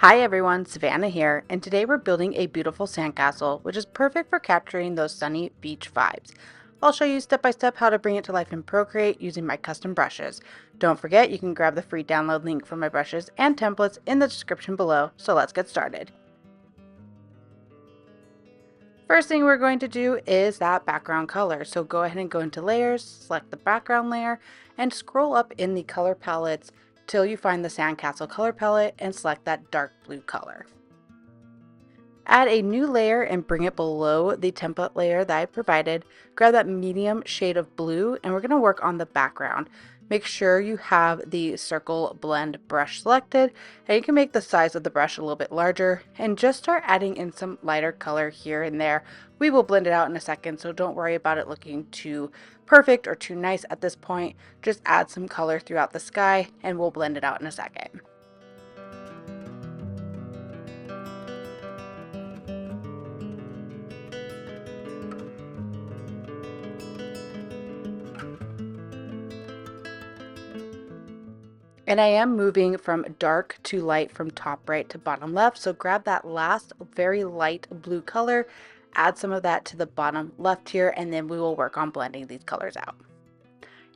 Hi everyone, Savannah here, and today we're building a beautiful sandcastle, which is perfect for capturing those sunny beach vibes. I'll show you step by step how to bring it to life in Procreate using my custom brushes. Don't forget you can grab the free download link for my brushes and templates in the description below, so let's get started. First thing we're going to do is that background color, so go ahead and go into layers, select the background layer, and scroll up in the color palettes till you find the Sandcastle color palette and select that dark blue color. Add a new layer and bring it below the template layer that I provided. Grab that medium shade of blue and we're going to work on the background. Make sure you have the circle blend brush selected, and you can make the size of the brush a little bit larger and just start adding in some lighter color here and there. We will blend it out in a second, so don't worry about it looking too perfect or too nice at this point. Just add some color throughout the sky and we'll blend it out in a second. And I am moving from dark to light from top right to bottom left. So grab that last very light blue color, add some of that to the bottom left here, and then we will work on blending these colors out.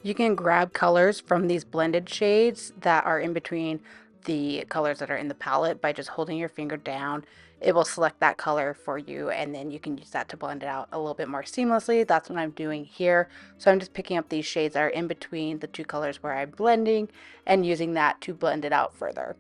You can grab colors from these blended shades that are in between the colors that are in the palette by just holding your finger down. It will select that color for you, and then you can use that to blend it out a little bit more seamlessly. That's what I'm doing here. So I'm just picking up these shades that are in between the two colors where I'm blending and using that to blend it out further.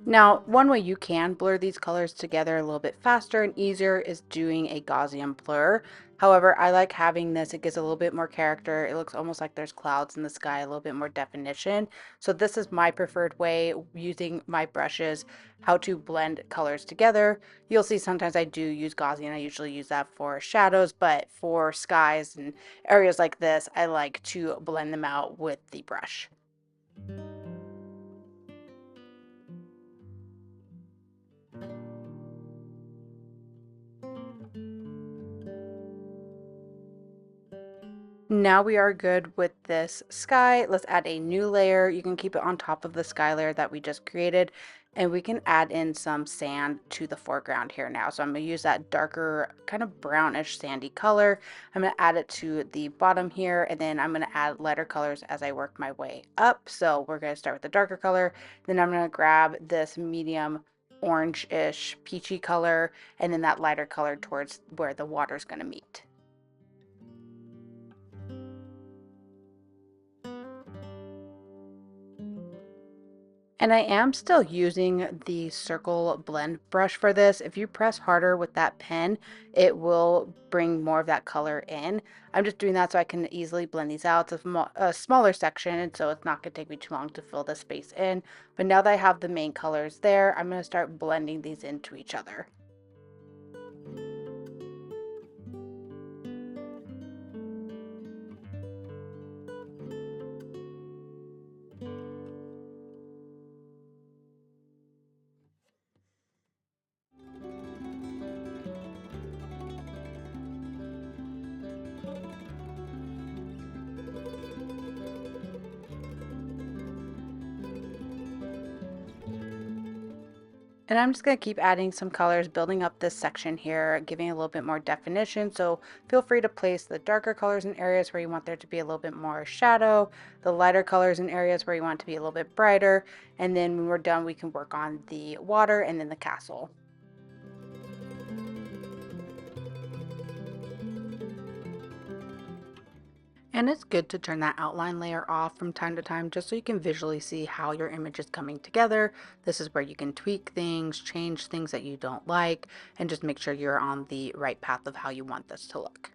Now, one way you can blur these colors together a little bit faster and easier is doing a Gaussian blur. However, I like having this. It gives a little bit more character. It looks almost like there's clouds in the sky, a little bit more definition. So this is my preferred way using my brushes, how to blend colors together. You'll see sometimes I do use Gaussian. I usually use that for shadows, but for skies and areas like this, I like to blend them out with the brush. Now we are good with this sky. Let's add a new layer. You can keep it on top of the sky layer that we just created, and we can add in some sand to the foreground here now. So I'm going to use that darker kind of brownish sandy color. I'm going to add it to the bottom here, and then I'm going to add lighter colors as I work my way up. So we're going to start with the darker color. Then I'm going to grab this medium orange-ish peachy color, and then that lighter color towards where the water is going to meet. And I am still using the circle blend brush for this. If you press harder with that pen, it will bring more of that color in. I'm just doing that so I can easily blend these out. It's a smaller section, and so it's not going to take me too long to fill the space in. But now that I have the main colors there, I'm going to start blending these into each other. And I'm just going to keep adding some colors, building up this section here, giving a little bit more definition. So feel free to place the darker colors in areas where you want there to be a little bit more shadow, the lighter colors in areas where you want it to be a little bit brighter. And then when we're done, we can work on the water and then the castle. And it's good to turn that outline layer off from time to time just so you can visually see how your image is coming together. This is where you can tweak things, change things that you don't like, and just make sure you're on the right path of how you want this to look.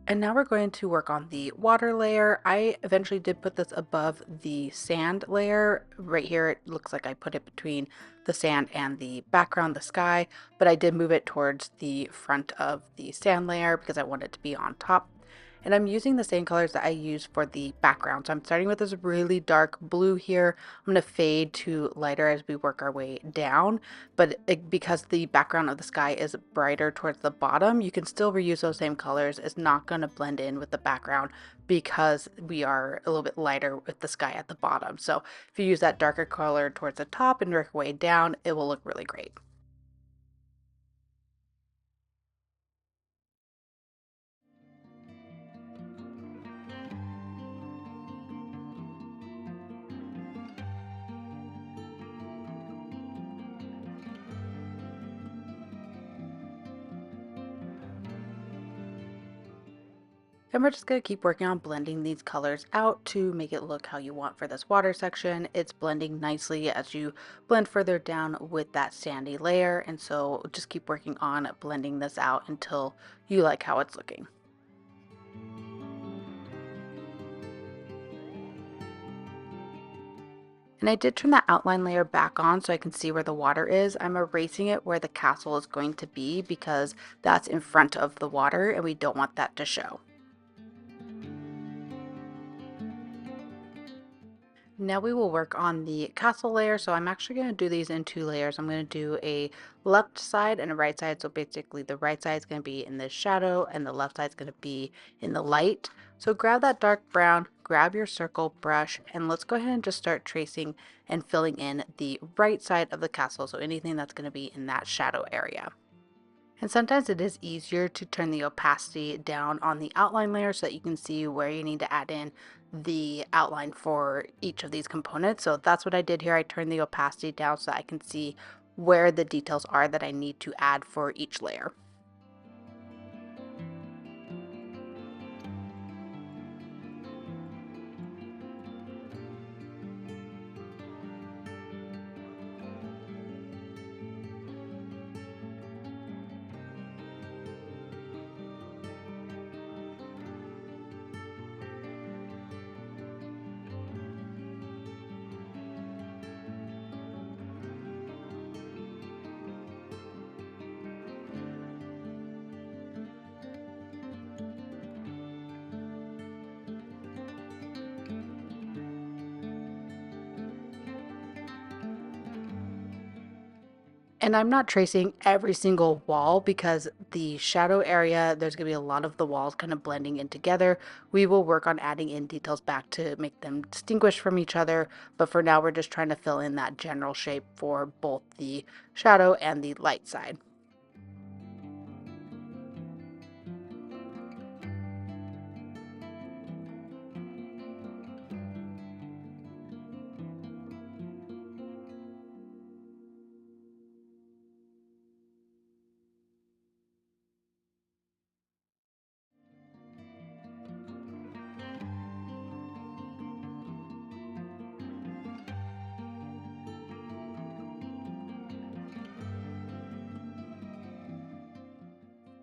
And now we're going to work on the water layer. I eventually did put this above the sand layer. Right here, it looks like I put it between the sand and the background, the sky, but I did move it towards the front of the sand layer because I want it to be on top. And I'm using the same colors that I used for the background. So I'm starting with this really dark blue here. I'm going to fade to lighter as we work our way down. But because the background of the sky is brighter towards the bottom, you can still reuse those same colors. It's not going to blend in with the background because we are a little bit lighter with the sky at the bottom. So if you use that darker color towards the top and work your way down, it will look really great. And we're just going to keep working on blending these colors out to make it look how you want for this water section. It's blending nicely as you blend further down with that sandy layer. And so just keep working on blending this out until you like how it's looking. And I did turn that outline layer back on so I can see where the water is. I'm erasing it where the castle is going to be because that's in front of the water and we don't want that to show. Now we will work on the castle layer. So I'm actually going to do these in two layers. I'm going to do a left side and a right side. So basically the right side is going to be in the shadow and the left side is going to be in the light. So grab that dark brown, grab your circle brush, and let's go ahead and just start tracing and filling in the right side of the castle. So anything that's going to be in that shadow area. And sometimes it is easier to turn the opacity down on the outline layer so that you can see where you need to add in the outline for each of these components. So that's what I did here. I turned the opacity down so I can see where the details are that I need to add for each layer. And I'm not tracing every single wall because the shadow area, there's going to be a lot of the walls kind of blending in together. We will work on adding in details back to make them distinguish from each other. But for now, we're just trying to fill in that general shape for both the shadow and the light side.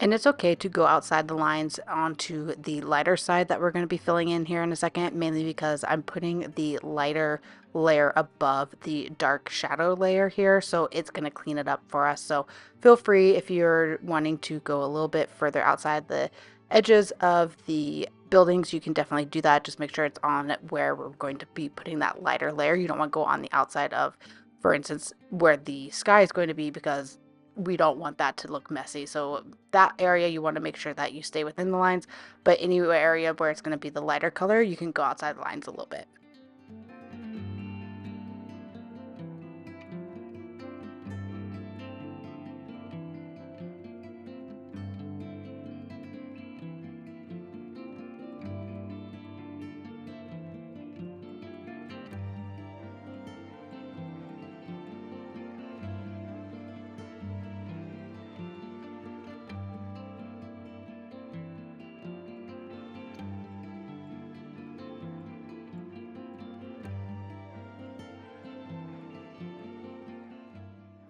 And it's okay to go outside the lines onto the lighter side that we're going to be filling in here in a second, mainly because I'm putting the lighter layer above the dark shadow layer here, so it's going to clean it up for us. So feel free if you're wanting to go a little bit further outside the edges of the buildings, you can definitely do that. Just make sure it's on where we're going to be putting that lighter layer. You don't want to go on the outside of, for instance, where the sky is going to be because we don't want that to look messy. So that area, you want to make sure that you stay within the lines, but any area where it's going to be the lighter color, you can go outside the lines a little bit.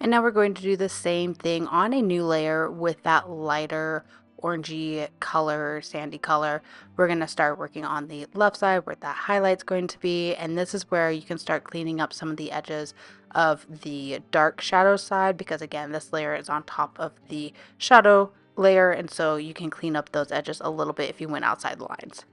And now we're going to do the same thing on a new layer with that lighter orangey color, sandy color. We're going to start working on the left side where that highlight's going to be. And this is where you can start cleaning up some of the edges of the dark shadow side, because again, this layer is on top of the shadow layer. And so you can clean up those edges a little bit if you went outside the lines.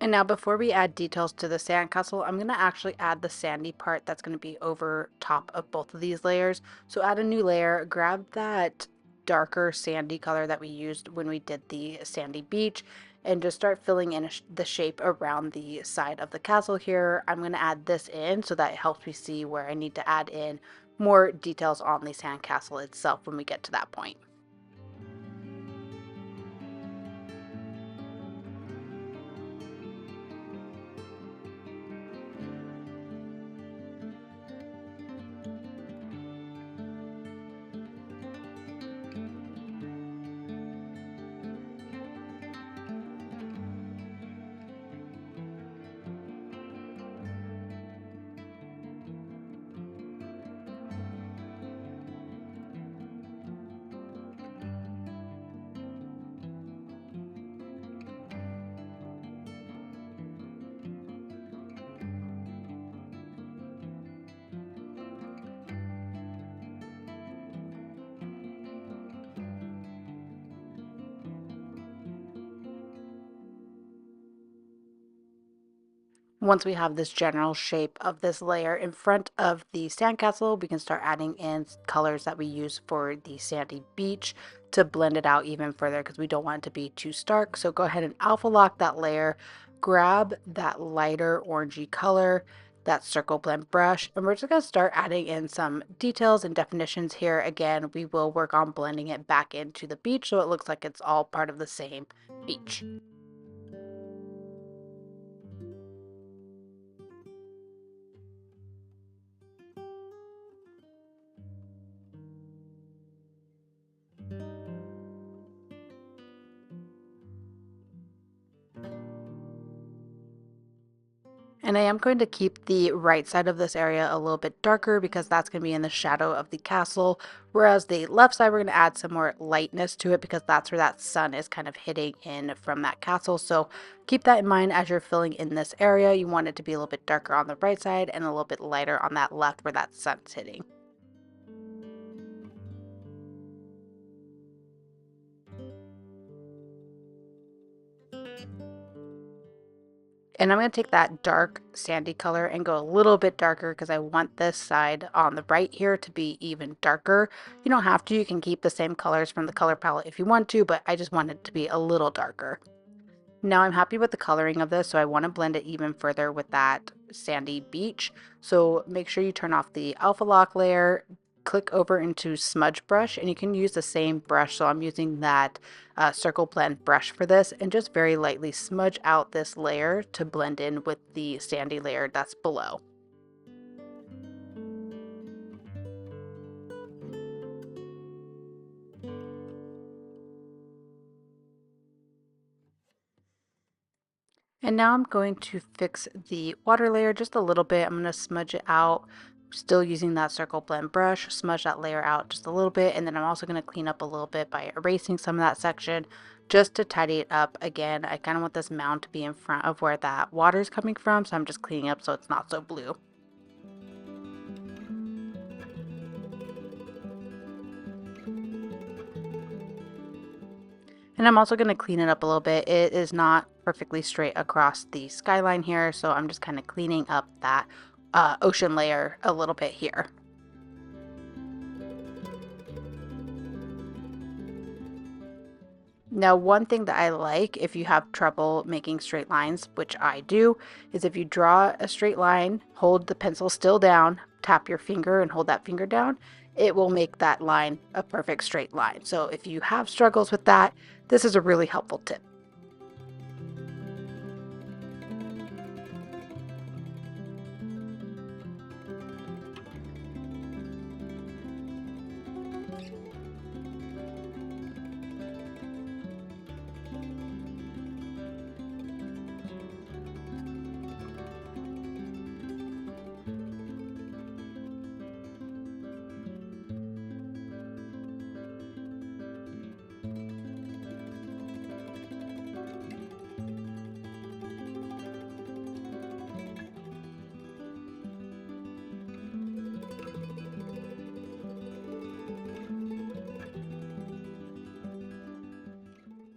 And now before we add details to the sandcastle, I'm going to actually add the sandy part that's going to be over top of both of these layers. So add a new layer, grab that darker sandy color that we used when we did the sandy beach, and just start filling in the shape around the side of the castle here. I'm going to add this in so that it helps me see where I need to add in more details on the sandcastle itself when we get to that point. Once we have this general shape of this layer in front of the sandcastle, we can start adding in colors that we use for the sandy beach to blend it out even further because we don't want it to be too stark. So go ahead and alpha lock that layer, grab that lighter orangey color, that circle blend brush, and we're just going to start adding in some details and definitions here. Again, we will work on blending it back into the beach so it looks like it's all part of the same beach. And I am going to keep the right side of this area a little bit darker because that's going to be in the shadow of the castle. Whereas the left side, we're going to add some more lightness to it because that's where that sun is kind of hitting in from that castle. So keep that in mind as you're filling in this area. You want it to be a little bit darker on the right side and a little bit lighter on that left where that sun's hitting. And I'm going to take that dark sandy color and go a little bit darker because I want this side on the right here to be even darker. You don't have to, you can keep the same colors from the color palette if you want to, but I just want it to be a little darker. Now I'm happy with the coloring of this, so I want to blend it even further with that sandy beach. So make sure you turn off the alpha lock layer, click over into smudge brush, and you can use the same brush. So I'm using that circle blend brush for this, and just very lightly smudge out this layer to blend in with the sandy layer that's below. And now I'm going to fix the water layer just a little bit. I'm going to smudge it out, still using that circle blend brush, smudge that layer out just a little bit. And then I'm also going to clean up a little bit by erasing some of that section just to tidy it up. Again, I kind of want this mound to be in front of where that water is coming from. So I'm just cleaning up so it's not so blue. And I'm also going to clean it up a little bit. It is not perfectly straight across the skyline here, so I'm just kind of cleaning up that ocean layer a little bit here. Now, one thing that I like if you have trouble making straight lines, which I do, is if you draw a straight line, hold the pencil still down, tap your finger and hold that finger down, it will make that line a perfect straight line. So if you have struggles with that, this is a really helpful tip.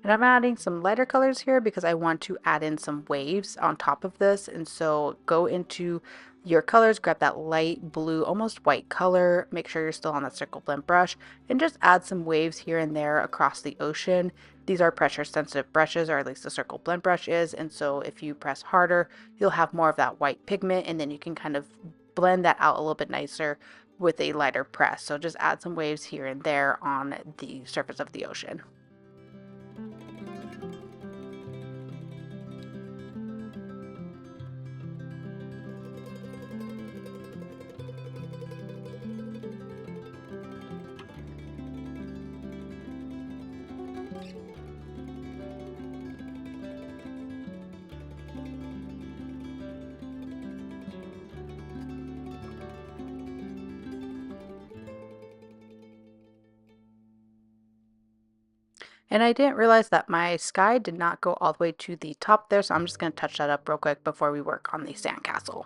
And I'm adding some lighter colors here because I want to add in some waves on top of this. And so go into your colors, grab that light blue, almost white color, make sure you're still on that circle blend brush, and just add some waves here and there across the ocean. These are pressure sensitive brushes, or at least the circle blend brush is. And so if you press harder, you'll have more of that white pigment, and then you can kind of blend that out a little bit nicer with a lighter press. So just add some waves here and there on the surface of the ocean. And I didn't realize that my sky did not go all the way to the top there, so I'm just going to touch that up real quick before we work on the sandcastle.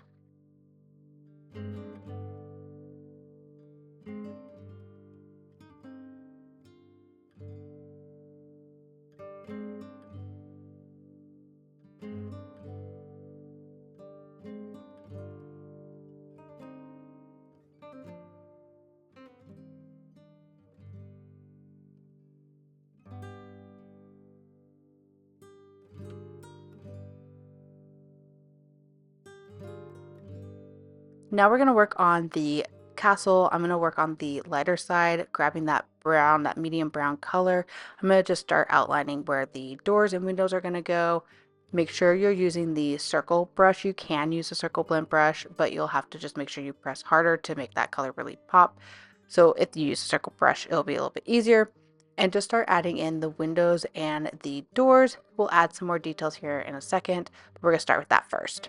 Now we're going to work on the castle. I'm going to work on the lighter side, grabbing that brown, that medium brown color. I'm going to just start outlining where the doors and windows are going to go. Make sure you're using the circle brush. You can use a circle blend brush, but you'll have to just make sure you press harder to make that color really pop. So if you use a circle brush, it'll be a little bit easier. And just start adding in the windows and the doors. We'll add some more details here in a second, but we're going to start with that first.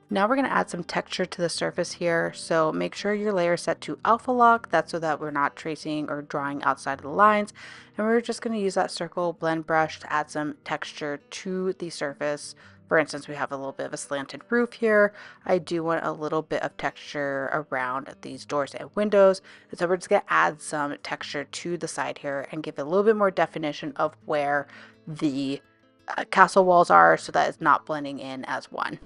Now we're going to add some texture to the surface here, so make sure your layer is set to alpha lock. That's so that we're not tracing or drawing outside of the lines. And we're just going to use that circle blend brush to add some texture to the surface. For instance, we have a little bit of a slanted roof here. I do want a little bit of texture around these doors and windows. And so we're just going to add some texture to the side here and give it a little bit more definition of where the castle walls are so that it's not blending in as one.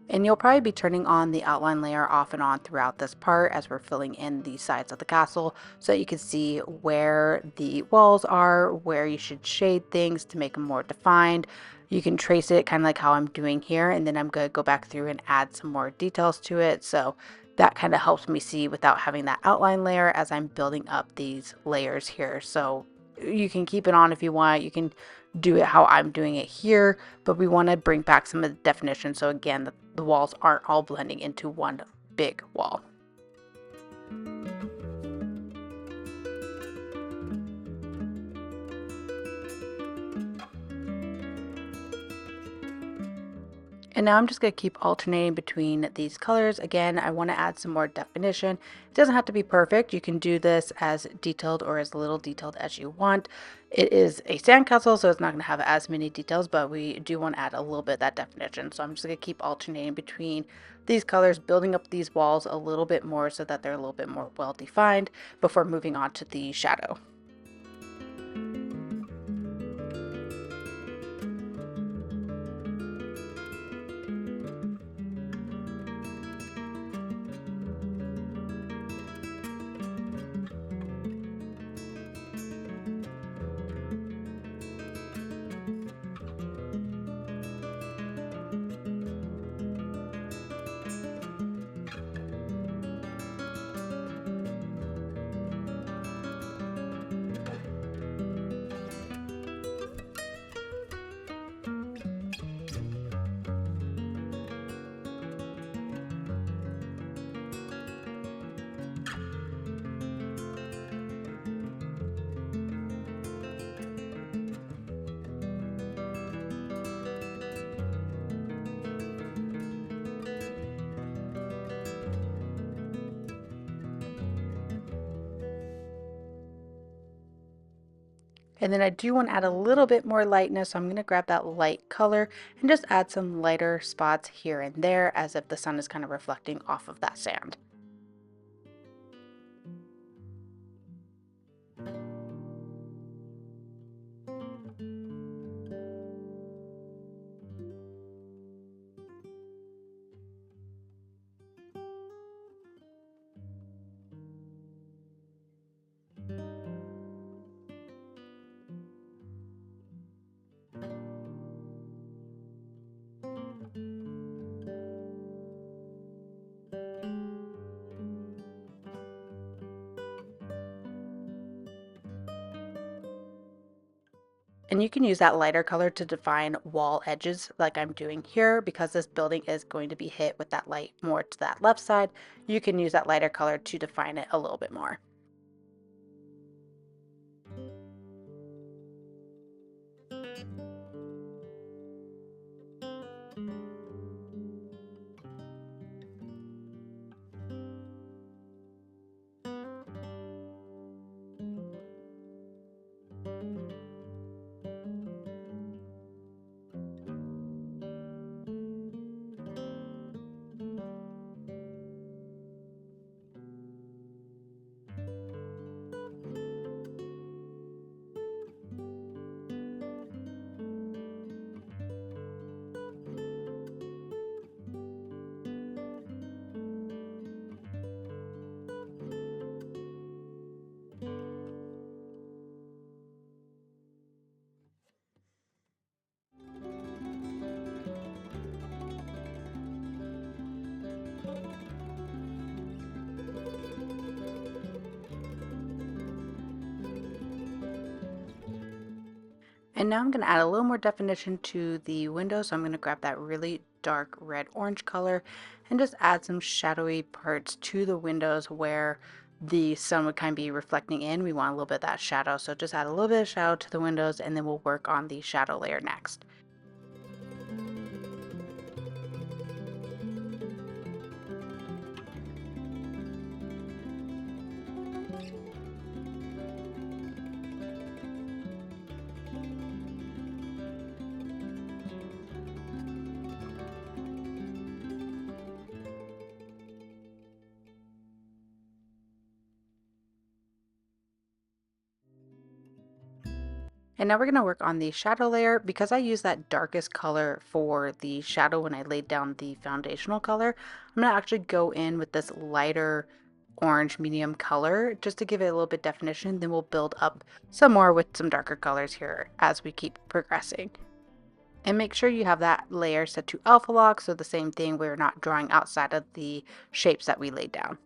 And you'll probably be turning on the outline layer off and on throughout this part as we're filling in the sides of the castle so that you can see where the walls are, where you should shade things to make them more defined. You can trace it kind of like how I'm doing here, and then I'm going to go back through and add some more details to it. So that kind of helps me see without having that outline layer as I'm building up these layers here. So you can keep it on if you want. You can do it how I'm doing it here, but we want to bring back some of the definition. So again, the walls aren't all blending into one big wall. And now I'm just going to keep alternating between these colors. Again, I want to add some more definition. It doesn't have to be perfect. You can do this as detailed or as little detailed as you want. It is a sandcastle, so it's not going to have as many details, but we do want to add a little bit of that definition. So I'm just going to keep alternating between these colors, building up these walls a little bit more so that they're a little bit more well defined before moving on to the shadow. And then I do want to add a little bit more lightness, so I'm going to grab that light color and just add some lighter spots here and there as if the sun is kind of reflecting off of that sand. And you can use that lighter color to define wall edges like I'm doing here. Because this building is going to be hit with that light more to that left side, you can use that lighter color to define it a little bit more. And now I'm going to add a little more definition to the window. So I'm going to grab that really dark red orange color and just add some shadowy parts to the windows where the sun would kind of be reflecting in. We want a little bit of that shadow. So just add a little bit of shadow to the windows and then we'll work on the shadow layer next. And now we're going to work on the shadow layer. Because I use that darkest color for the shadow when I laid down the foundational color, I'm going to actually go in with this lighter orange medium color just to give it a little bit definition. Then we'll build up some more with some darker colors here as we keep progressing. And make sure you have that layer set to alpha lock, so the same thing, we're not drawing outside of the shapes that we laid down.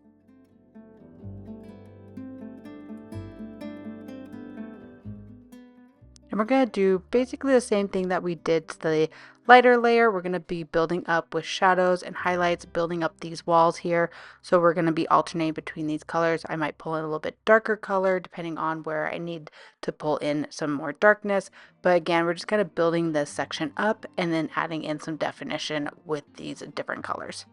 And we're going to do basically the same thing that we did to the lighter layer. We're going to be building up with shadows and highlights, building up these walls here. So we're going to be alternating between these colors. I might pull in a little bit darker color depending on where I need to pull in some more darkness. But again, we're just kind of building this section up and then adding in some definition with these different colors.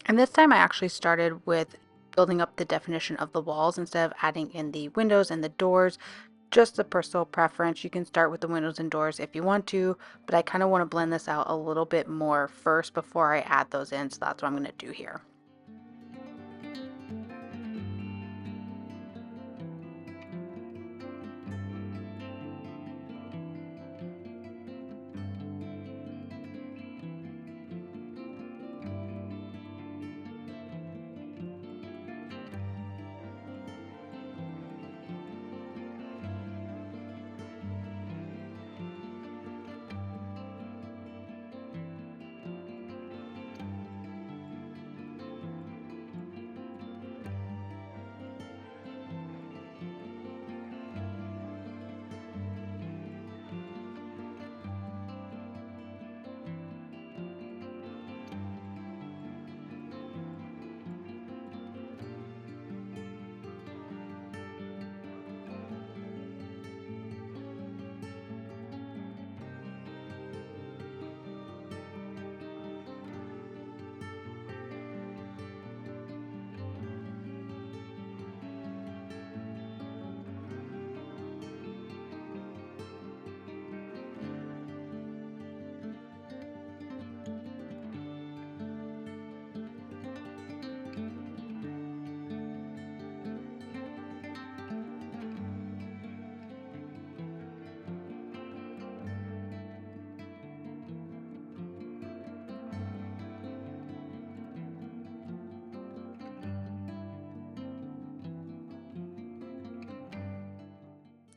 And this time I actually started with building up the definition of the walls instead of adding in the windows and the doors. Just a personal preference. You can start with the windows and doors if you want to, but I kind of want to blend this out a little bit more first before I add those in, so that's what I'm going to do here.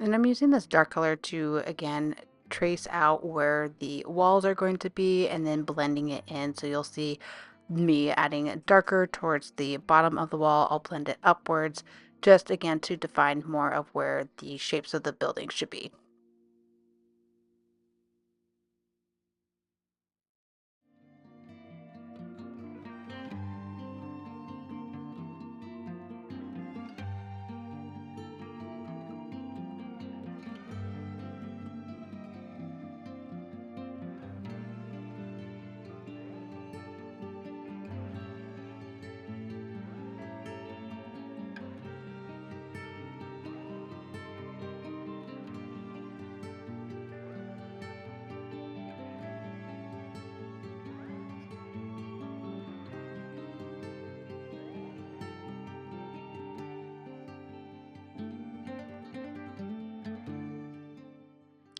And I'm using this dark color to, again, trace out where the walls are going to be and then blending it in. So you'll see me adding it darker towards the bottom of the wall. I'll blend it upwards, just again to define more of where the shapes of the building should be.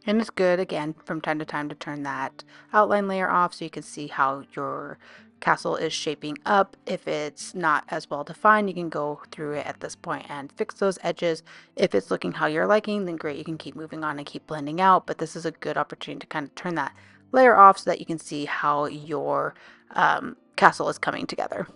And it's good, again, from time to time to turn that outline layer off so you can see how your castle is shaping up. If it's not as well defined, you can go through it at this point and fix those edges. If it's looking how you're liking, then great, you can keep moving on and keep blending out. But this is a good opportunity to kind of turn that layer off so that you can see how your castle is coming together.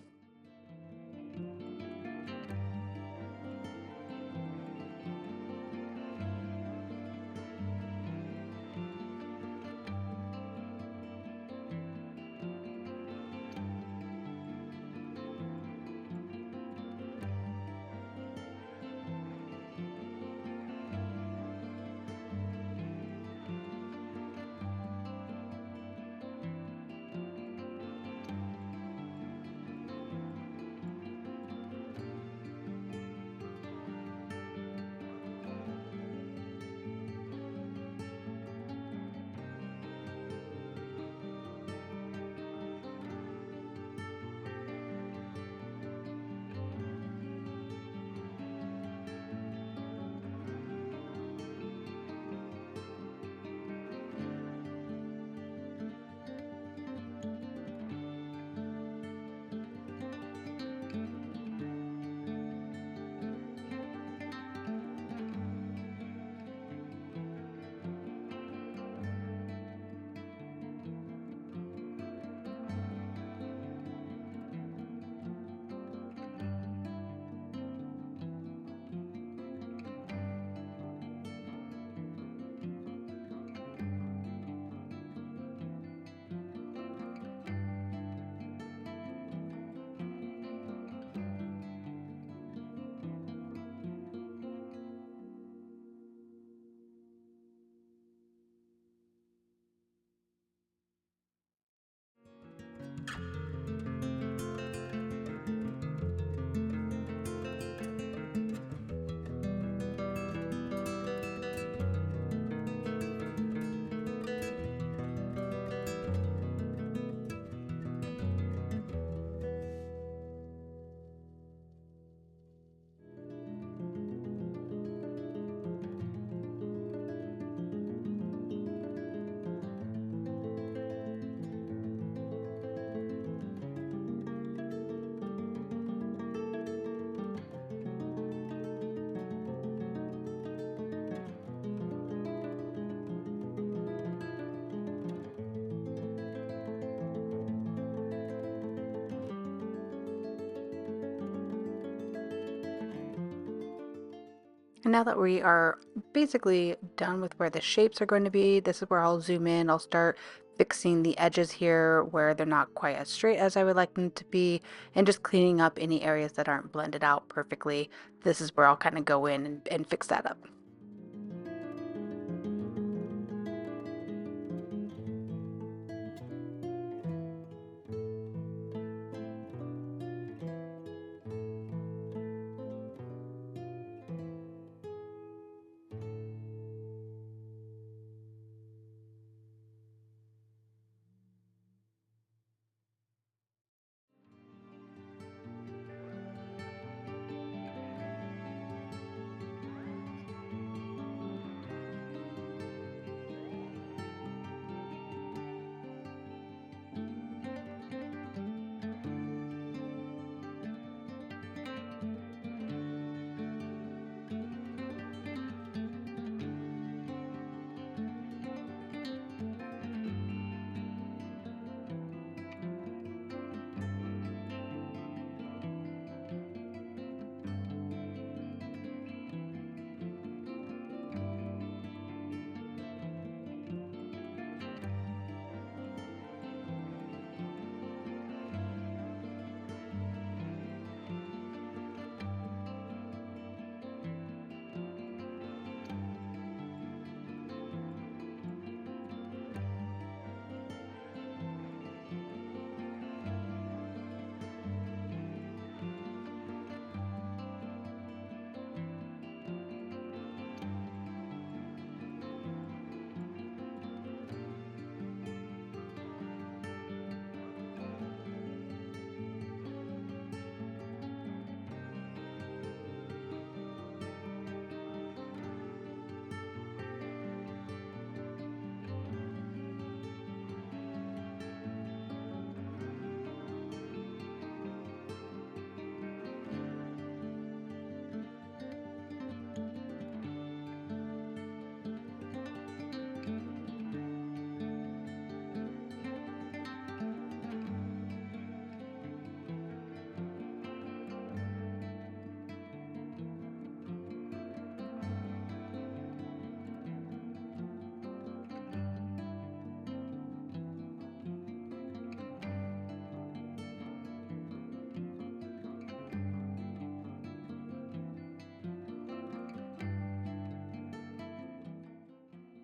And now that we are basically done with where the shapes are going to be, this is where I'll zoom in. I'll start fixing the edges here where they're not quite as straight as I would like them to be, and just cleaning up any areas that aren't blended out perfectly. This is where I'll kind of go in and fix that up.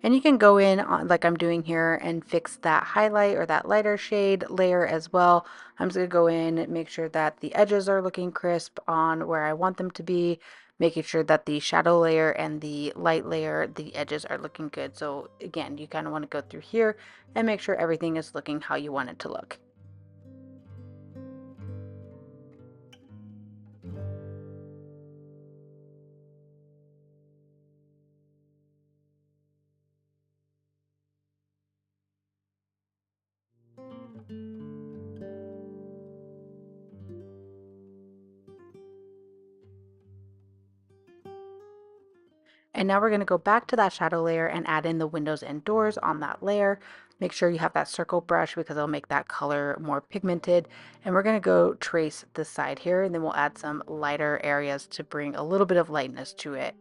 And you can go in on, like I'm doing here, and fix that highlight or that lighter shade layer as well. I'm just going to go in and make sure that the edges are looking crisp on where I want them to be, making sure that the shadow layer and the light layer, the edges are looking good. So again, you kind of want to go through here and make sure everything is looking how you want it to look. And now we're going to go back to that shadow layer and add in the windows and doors on that layer. Make sure you have that circle brush because it'll make that color more pigmented. And we're going to go trace this side here, and then we'll add some lighter areas to bring a little bit of lightness to it.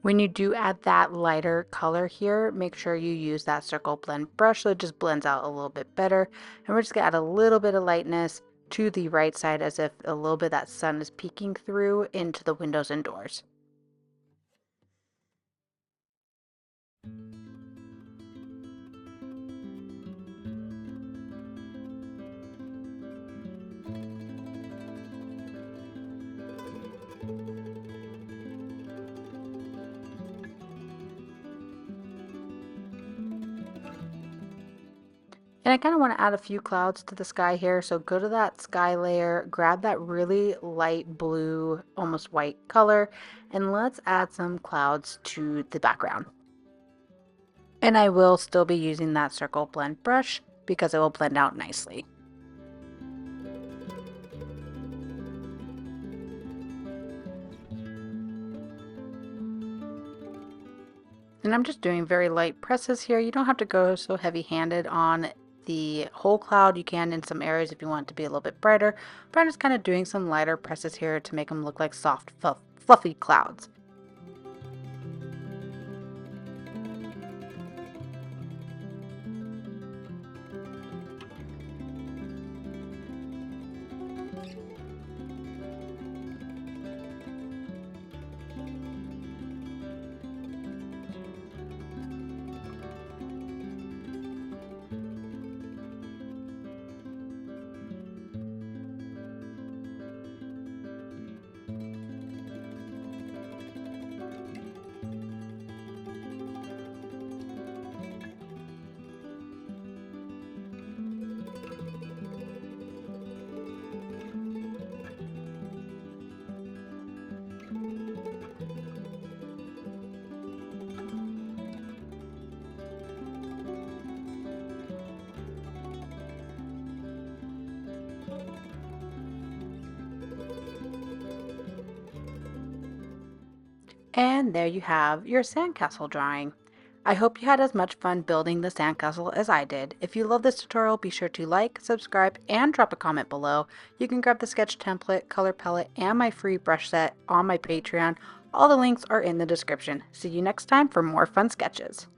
When you do add that lighter color here, make sure you use that circle blend brush so it just blends out a little bit better. And we're just gonna add a little bit of lightness to the right side as if a little bit of that sun is peeking through into the windows and doors. And I kind of want to add a few clouds to the sky here. So go to that sky layer, grab that really light blue, almost white color, and let's add some clouds to the background. And I will still be using that circle blend brush because it will blend out nicely. And I'm just doing very light presses here. You don't have to go so heavy-handed on the whole cloud. You can in some areas if you want it to be a little bit brighter, but I'm just kind of doing some lighter presses here to make them look like soft, fluffy clouds. And there you have your sandcastle drawing. I hope you had as much fun building the sandcastle as I did. If you love this tutorial, be sure to like, subscribe, and drop a comment below. You can grab the sketch template, color palette, and my free brush set on my Patreon. All the links are in the description. See you next time for more fun sketches.